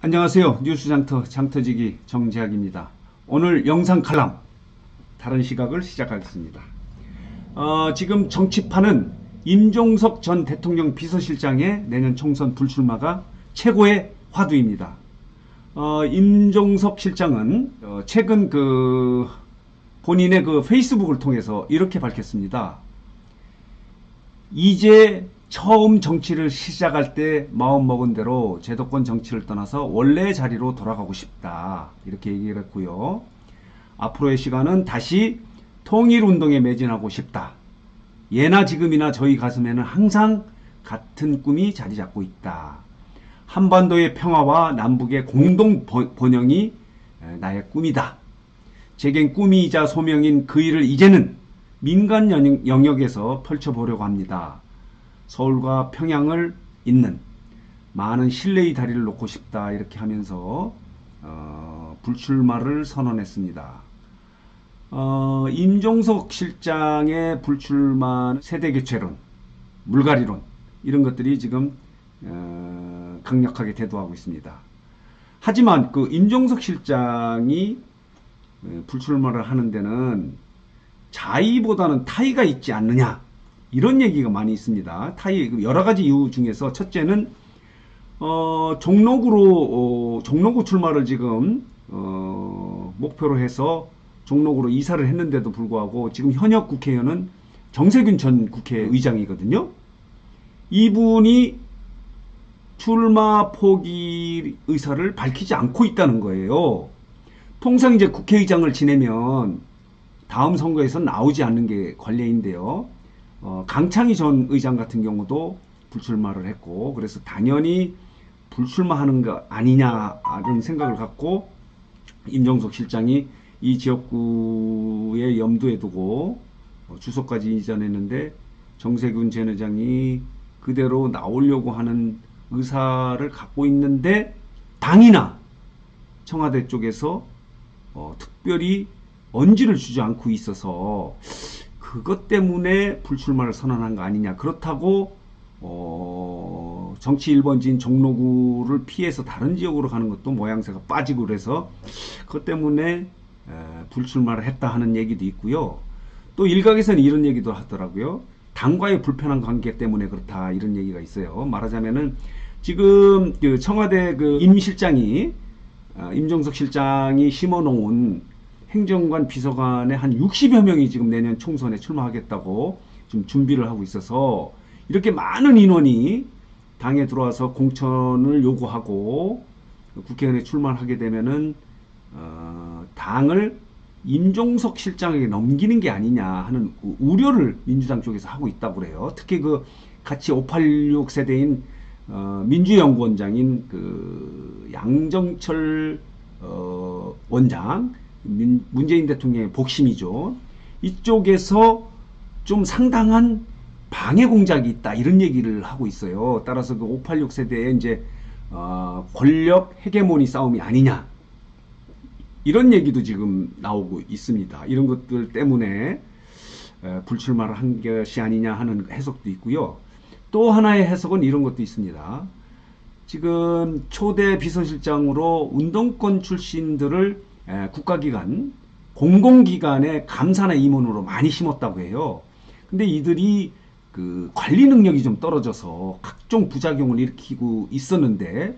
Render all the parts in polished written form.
안녕하세요. 뉴스장터 장터지기 정재학입니다. 오늘 영상 칼럼 다른 시각을 시작하겠습니다. 지금 정치판은 임종석 전 대통령 비서실장의 내년 총선 불출마가 최고의 화두입니다. 임종석 실장은 최근 본인의 페이스북을 통해서 이렇게 밝혔습니다. 이제 처음 정치를 시작할 때 마음먹은 대로 제도권 정치를 떠나서 원래 자리로 돌아가고 싶다, 이렇게 얘기를 했고요. 앞으로의 시간은 다시 통일운동에 매진하고 싶다. 예나 지금이나 저희 가슴에는 항상 같은 꿈이 자리 잡고 있다. 한반도의 평화와 남북의 공동 번영이 나의 꿈이다. 제겐 꿈이자 소명인 그 일을 이제는 민간 영역에서 펼쳐보려고 합니다. 서울과 평양을 잇는 많은 신뢰의 다리를 놓고 싶다, 이렇게 하면서 불출마를 선언했습니다. 임종석 실장의 불출마, 세대교체론, 물갈이론, 이런 것들이 지금 강력하게 대두하고 있습니다. 하지만 임종석 실장이 불출마를 하는 데는 자의보다는 타의가 있지 않느냐, 이런 얘기가 많이 있습니다. 타의 여러 가지 이유 중에서 첫째는 종로구 출마를 지금 목표로 해서 종로구로 이사를 했는데도 불구하고 지금 현역 국회의원은 정세균 전 국회의장이거든요. 이분이 출마 포기 의사를 밝히지 않고 있다는 거예요. 통상 이제 국회의장을 지내면 다음 선거에서 나오지 않는 게 관례인데요. 강창희 전 의장 같은 경우도 불출마를 했고, 그래서 당연히 불출마하는 거 아니냐, 이런 생각을 갖고 임종석 실장이 이 지역구에 염두에 두고 주소까지 이전했는데, 정세균 전 의장이 그대로 나오려고 하는 의사를 갖고 있는데 당이나 청와대 쪽에서 특별히 언지를 주지 않고 있어서 그것 때문에 불출마를 선언한 거 아니냐. 그렇다고 정치 1번지인 종로구를 피해서 다른 지역으로 가는 것도 모양새가 빠지고, 그래서 그것 때문에 불출마를 했다 하는 얘기도 있고요. 또 일각에서는 이런 얘기도 하더라고요. 당과의 불편한 관계 때문에 그렇다, 이런 얘기가 있어요. 말하자면은 지금 청와대 임 실장이, 임종석 실장이 심어놓은 행정관 비서관의 한 60여 명이 지금 내년 총선에 출마하겠다고 좀 준비를 하고 있어서, 이렇게 많은 인원이 당에 들어와서 공천을 요구하고 국회의원에 출마를 하게 되면은 당을 임종석 실장에게 넘기는 게 아니냐 하는 우려를 민주당 쪽에서 하고 있다고 그래요. 특히 같이 586 세대인 민주연구원장인 양정철 원장, 문재인 대통령의 복심이죠. 이쪽에서 좀 상당한 방해 공작이 있다, 이런 얘기를 하고 있어요. 따라서 586 세대의 이제 권력 헤게모니 싸움이 아니냐, 이런 얘기도 지금 나오고 있습니다. 이런 것들 때문에 불출마를 한 것이 아니냐 하는 해석도 있고요. 또 하나의 해석은 이런 것도 있습니다. 지금 초대 비서실장으로 운동권 출신들을 국가기관, 공공기관의 감사나 임원으로 많이 심었다고 해요. 근데 이들이 관리 능력이 좀 떨어져서 각종 부작용을 일으키고 있었는데,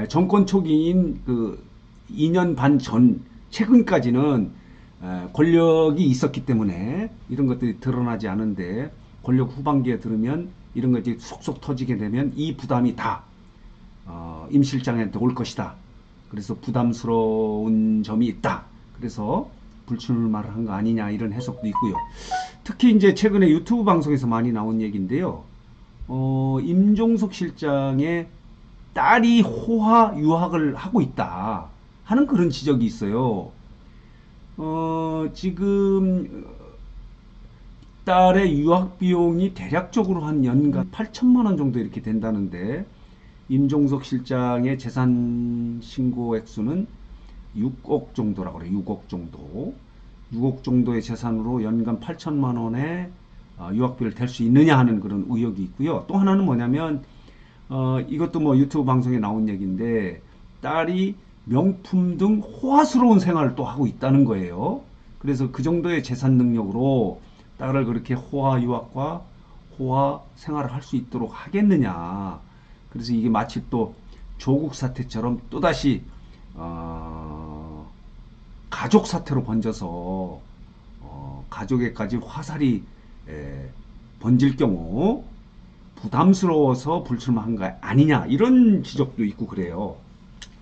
정권 초기인 2년 반 전 최근까지는 권력이 있었기 때문에 이런 것들이 드러나지 않은데, 권력 후반기에 들으면 이런 것들이 속속 터지게 되면 이 부담이 다 임 실장한테 올 것이다. 그래서 부담스러운 점이 있다. 그래서 불출마를 한 거 아니냐, 이런 해석도 있고요. 특히 이제 최근에 유튜브 방송에서 많이 나온 얘기인데요. 임종석 실장의 딸이 호화 유학을 하고 있다 하는 그런 지적이 있어요. 지금 딸의 유학 비용이 대략적으로 한 연간 8천만 원 정도 이렇게 된다는데, 임종석 실장의 재산 신고 액수는 6억 정도라고 그래요. 6억 정도. 6억 정도의 재산으로 연간 8천만 원의 유학비를 댈 수 있느냐 하는 그런 의혹이 있고요. 또 하나는 뭐냐면 이것도 뭐 유튜브 방송에 나온 얘기인데, 딸이 명품 등 호화스러운 생활을 또 하고 있다는 거예요. 그래서 그 정도의 재산 능력으로 딸을 그렇게 호화 유학과 호화 생활을 할 수 있도록 하겠느냐. 그래서 이게 마치 또 조국 사태처럼 또다시 가족 사태로 번져서 가족에까지 화살이 번질 경우 부담스러워서 불출마한 거 아니냐, 이런 지적도 있고 그래요.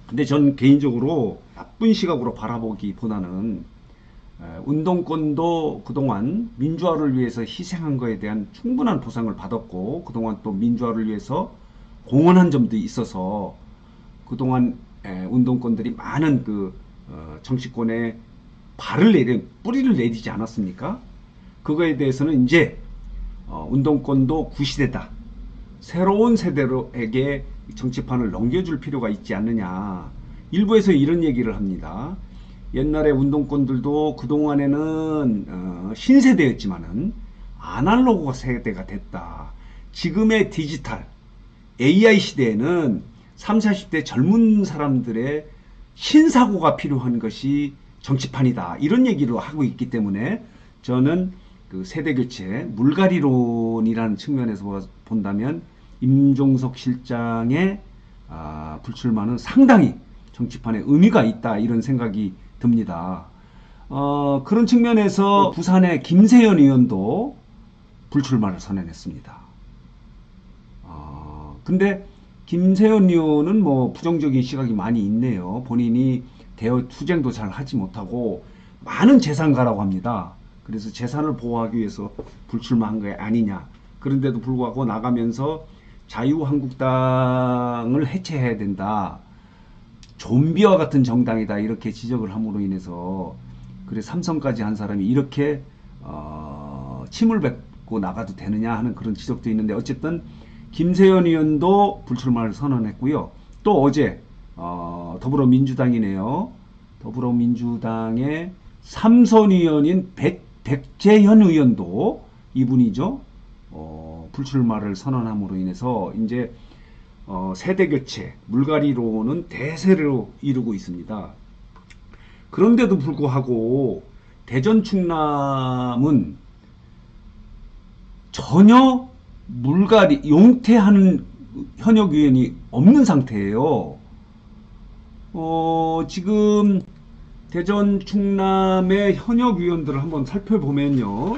근데 전 개인적으로 나쁜 시각으로 바라보기보다는 운동권도 그동안 민주화를 위해서 희생한 거에 대한 충분한 보상을 받았고, 그동안 또 민주화를 위해서 공헌한 점도 있어서 그동안 운동권들이 많은 정치권에 뿌리를 내리지 않았습니까? 그거에 대해서는 이제 운동권도 구시대다, 새로운 세대로에게 정치판을 넘겨줄 필요가 있지 않느냐. 일부에서 이런 얘기를 합니다. 옛날에 운동권들도 그동안에는 신세대였지만은 아날로그 세대가 됐다. 지금의 디지털 AI 시대에는 30, 40대 젊은 사람들의 신사고가 필요한 것이 정치판이다, 이런 얘기를 하고 있기 때문에 저는 그 세대교체 물갈이론이라는 측면에서 본다면 임종석 실장의 불출마는 상당히 정치판에 의미가 있다, 이런 생각이 듭니다. 그런 측면에서 부산의 김세연 의원도 불출마를 선언했습니다. 근데 김세연 의원은 뭐 부정적인 시각이 많이 있네요. 본인이 대여 투쟁도 잘 하지 못하고 많은 재산가라고 합니다. 그래서 재산을 보호하기 위해서 불출마한 거 아니냐. 그런데도 불구하고 나가면서 자유한국당을 해체해야 된다, 좀비와 같은 정당이다, 이렇게 지적을 함으로 인해서 그래 삼선까지 한 사람이 이렇게 침을 뱉고 나가도 되느냐 하는 그런 지적도 있는데, 어쨌든 김세연 의원도 불출마를 선언했고요. 또 어제 더불어민주당이네요. 더불어민주당의 삼선 의원인 백재현 의원도, 이분이죠, 불출마를 선언함으로 인해서 이제 세대교체 물갈이론은 대세를 이루고 있습니다. 그런데도 불구하고 대전 충남은 전혀 용퇴하는 현역 의원이 없는 상태예요. 지금 대전 충남의 현역 의원들을 한번 살펴보면요,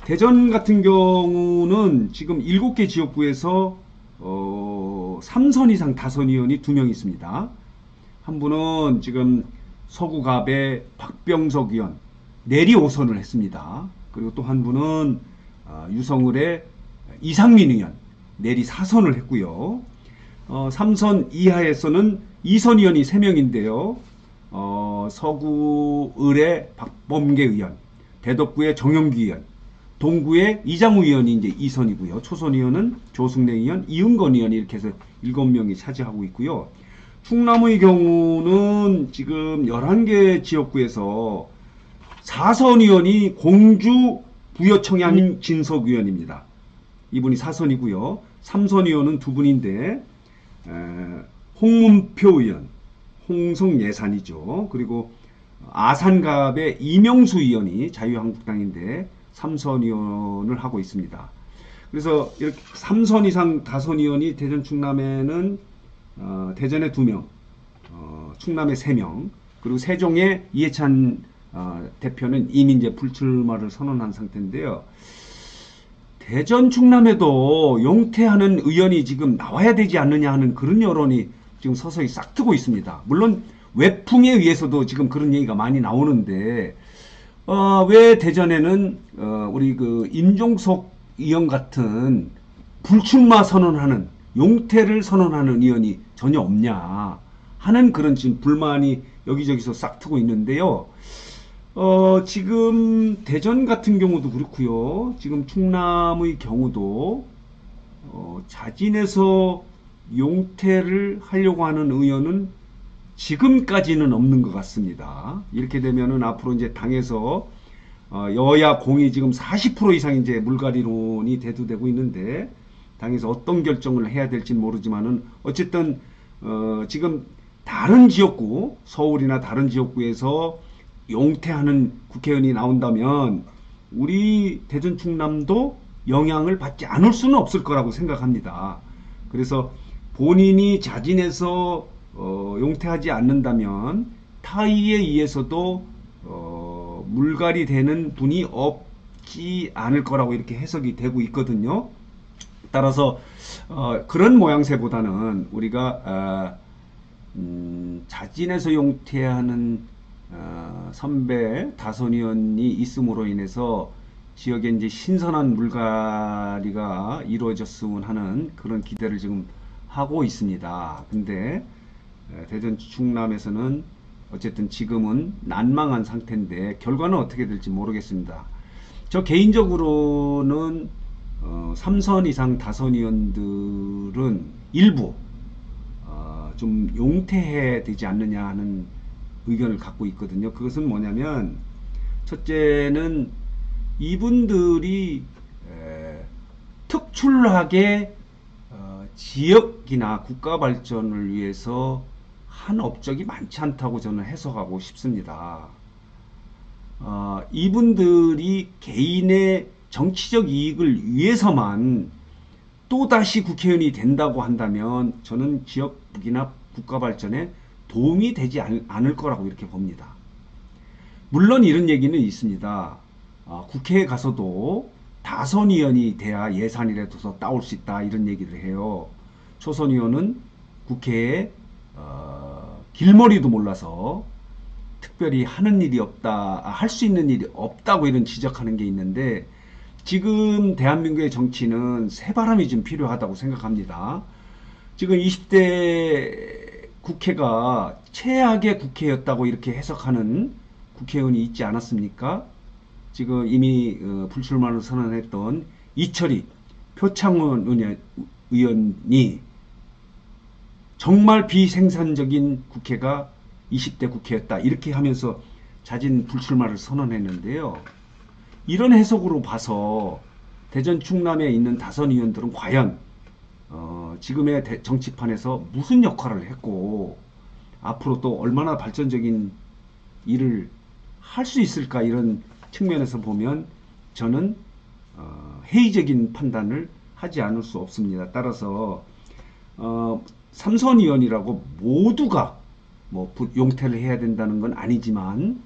대전 같은 경우는 지금 7개 지역구에서 3선 이상 다선 의원이 2명 있습니다. 한 분은 지금 서구갑의 박병석 의원, 내리 5선을 했습니다. 그리고 또 한 분은 유성을의 이상민 의원, 내리 4선을 했고요. 3선 이하에서는 2선 의원이 3명인데요. 서구을의 박범계 의원, 대덕구의 정영기 의원, 동구의 이장우 의원이 이제 2선이고요. 초선 의원은 조승래 의원, 이은건 의원이 이렇게 해서 7명이 차지하고 있고요. 충남의 경우는 지금 11개 지역구에서 4선 의원이 공주 부여청양 진석 의원입니다. 이분이 4선이고요. 3선 의원은 2분인데 홍문표 의원, 홍성예산이죠. 그리고 아산갑의 이명수 의원이 자유한국당인데 3선 의원을 하고 있습니다. 그래서 이렇게 3선 이상 다선 의원이 대전 충남에는 대전에 2명, 충남에 3명, 그리고 세종의 이해찬 대표는 이미 이제 불출마를 선언한 상태인데요. 대전 충남에도 용퇴하는 의원이 지금 나와야 되지 않느냐 하는 그런 여론이 지금 서서히 싹트고 있습니다. 물론 외풍에 의해서도 지금 그런 얘기가 많이 나오는데 왜 대전에는 우리 그 임종석 의원 같은 불출마 선언하는, 용퇴를 선언하는 의원이 전혀 없냐 하는 그런 지금 불만이 여기저기서 싹트고 있는데요. 지금 대전 같은 경우도 그렇고요. 지금 충남의 경우도 자진해서 용퇴를 하려고 하는 의원은 지금까지는 없는 것 같습니다. 이렇게 되면은 앞으로 이제 당에서 여야 공이 지금 40% 이상 이제 물갈이론이 대두되고 있는데, 당에서 어떤 결정을 해야 될지는 모르지만은 어쨌든 지금 다른 지역구, 서울이나 다른 지역구에서 용퇴하는 국회의원이 나온다면 우리 대전 충남도 영향을 받지 않을 수는 없을 거라고 생각합니다. 그래서 본인이 자진해서 용퇴하지 않는다면 타의에 의해서도 물갈이 되는 분이 없지 않을 거라고 이렇게 해석이 되고 있거든요. 따라서 그런 모양새보다는 우리가 자진해서 용퇴하는 선배 다선 의원이 있음으로 인해서 지역에 이제 신선한 물갈이가 이루어졌으면 하는 그런 기대를 지금 하고 있습니다. 근데 대전 충남에서는 어쨌든 지금은 난망한 상태인데 결과는 어떻게 될지 모르겠습니다. 저 개인적으로는 3선 이상 다선 의원들은 일부 좀 용퇴해야 되지 않느냐 하는 의견을 갖고 있거든요. 그것은 뭐냐면 첫째는 이분들이 특출나게 지역이나 국가 발전을 위해서 한 업적이 많지 않다고 저는 해석하고 싶습니다. 이분들이 개인의 정치적 이익을 위해서만 또다시 국회의원이 된다고 한다면 저는 지역이나 국가 발전에 도움이 되지 않을 거라고 이렇게 봅니다. 물론 이런 얘기는 있습니다. 국회에 가서도 다선 의원이 돼야 예산이라도 따올 수 있다 이런 얘기를 해요. 초선 의원은 국회에 길머리도 몰라서 특별히 하는 일이 없다, 할 수 있는 일이 없다고 이런 지적하는 게 있는데 지금 대한민국의 정치는 새바람이 좀 필요하다고 생각합니다. 지금 20대 국회가 최악의 국회였다고 이렇게 해석하는 국회의원이 있지 않았습니까? 지금 이미 불출마를 선언했던 이철희 표창원 의원이 정말 비생산적인 국회가 20대 국회였다 이렇게 하면서 자진 불출마를 선언했는데요. 이런 해석으로 봐서 대전 충남에 있는 다선 의원들은 과연 지금의 정치판에서 무슨 역할을 했고 앞으로 또 얼마나 발전적인 일을 할 수 있을까 이런 측면에서 보면 저는 회의적인 판단을 하지 않을 수 없습니다. 따라서 삼선 의원이라고 모두가 뭐 용퇴를 해야 된다는 건 아니지만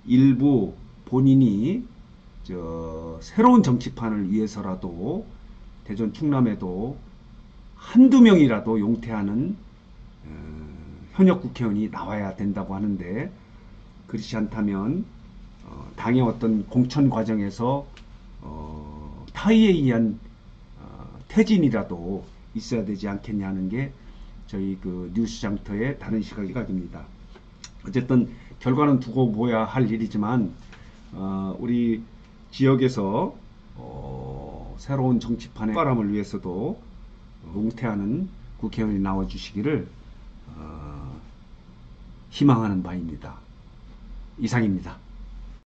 일부 본인이 새로운 정치판을 위해서라도 대전 충남에도 한두 명이라도 용퇴하는 현역 국회의원이 나와야 된다고 하는데 그렇지 않다면 당의 어떤 공천 과정에서 타의에 의한 퇴진이라도 있어야 되지 않겠냐는 게 저희 그 뉴스장터의 다른 시각입니다. 어쨌든 결과는 두고 보아야 할 일이지만 우리 지역에서 새로운 정치판의 바람을 위해서도 용퇴하는 국회의원이 나와주시기를 희망하는 바입니다. 이상입니다.